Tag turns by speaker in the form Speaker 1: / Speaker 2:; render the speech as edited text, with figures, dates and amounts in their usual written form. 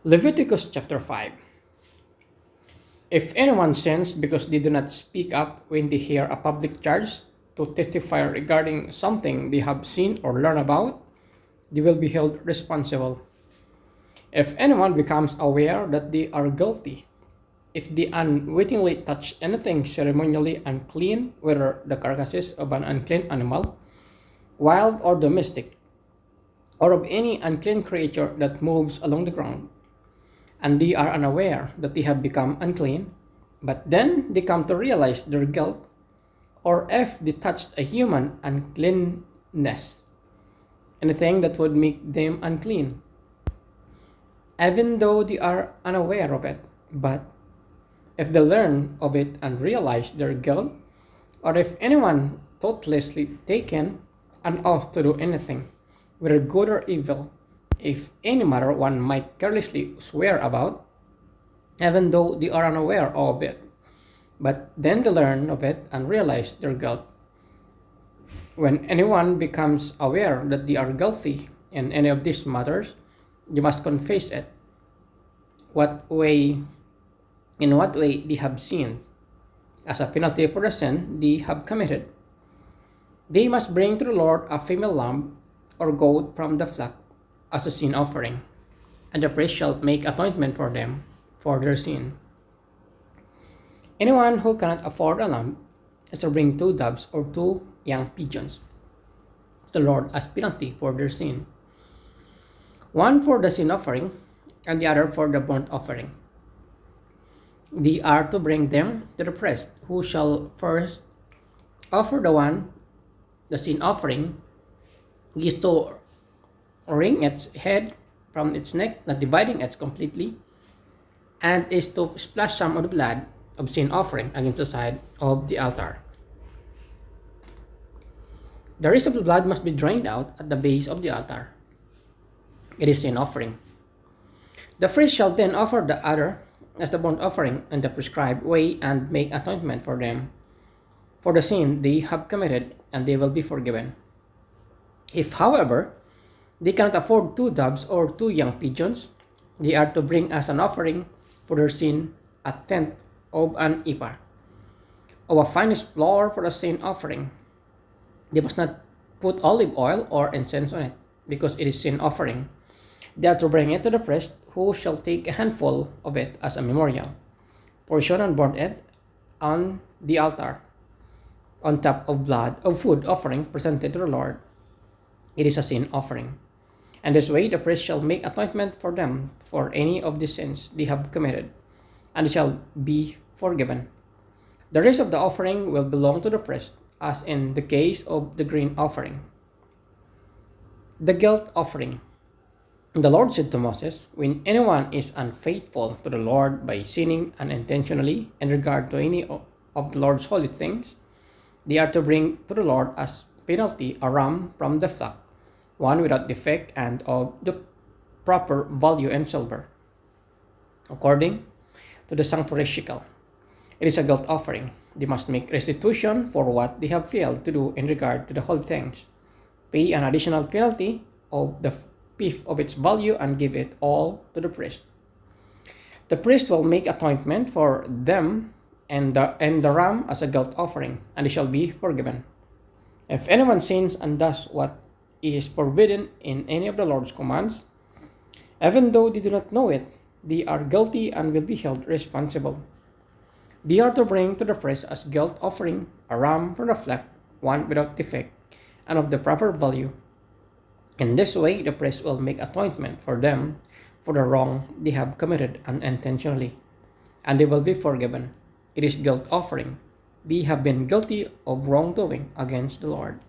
Speaker 1: Leviticus chapter 5. If anyone sins because they do not speak up when they hear a public charge to testify regarding something they have seen or learned about, they will be held responsible. If anyone becomes aware that they are guilty, if they unwittingly touch anything ceremonially unclean, whether the carcasses of an unclean animal, wild or domestic, or of any unclean creature that moves along the ground, and they are unaware that they have become unclean, but then they come to realize their guilt, or if they touched a human uncleanness, anything that would make them unclean, even though they are unaware of it, but if they learn of it and realize their guilt, or if anyone thoughtlessly taken an oath to do anything, whether good or evil, if any matter one might carelessly swear about, even though they are unaware of it, but then they learn of it and realize their guilt. When anyone becomes aware that they are guilty in any of these matters, they must confess it. What way, in what way they have sinned, as a penalty for the sin they have committed. They must bring to the Lord a female lamb or goat from the flock as a sin offering, and the priest shall make atonement for them for their sin. Anyone who cannot afford a lamb is to bring 2 doves or 2 young pigeons to the Lord as penalty for their sin, one for the sin offering and the other for the burnt offering. They are to bring them to the priest, who shall first offer the sin offering. He is to wring its head from its neck, not dividing it completely, and is to splash some of the blood of sin offering against the side of the altar. The rest of the blood must be drained out at the base of the altar. It is sin offering. The priest shall then offer the other as the burnt offering in the prescribed way and make atonement for them for the sin they have committed, and they will be forgiven. If, however, they cannot afford 2 doves or 2 young pigeons, they are to bring as an offering for their sin a tenth of an ephah of a finest flour for the sin offering. They must not put olive oil or incense on it, because it is sin offering. They are to bring it to the priest, who shall take a handful of it as a memorial portion and burn it on the altar, on top of blood of food offering presented to the Lord. It is a sin offering. And this way the priest shall make atonement for them for any of the sins they have committed, and they shall be forgiven. The rest of the offering will belong to the priest, as in the case of the grain offering. The guilt offering. The Lord said to Moses, when anyone is unfaithful to the Lord by sinning unintentionally in regard to any of the Lord's holy things, they are to bring to the Lord as penalty a ram from the flock, one without defect and of the proper value in silver, according to the sanctuary shekel. It is a guilt offering. They must make restitution for what they have failed to do in regard to the holy things, pay an additional penalty of the fifth of its value, and give it all to the priest. The priest will make atonement for them and the ram as a guilt offering, and they shall be forgiven. If anyone sins and does what is forbidden in any of the Lord's commands, even though they do not know it, they are guilty and will be held responsible. They are to bring to the priest as guilt offering a ram from the flock, one without defect and of the proper value. In this way, the priest will make atonement for them for the wrong they have committed unintentionally, and they will be forgiven. It is guilt offering. They have been guilty of wrongdoing against the Lord.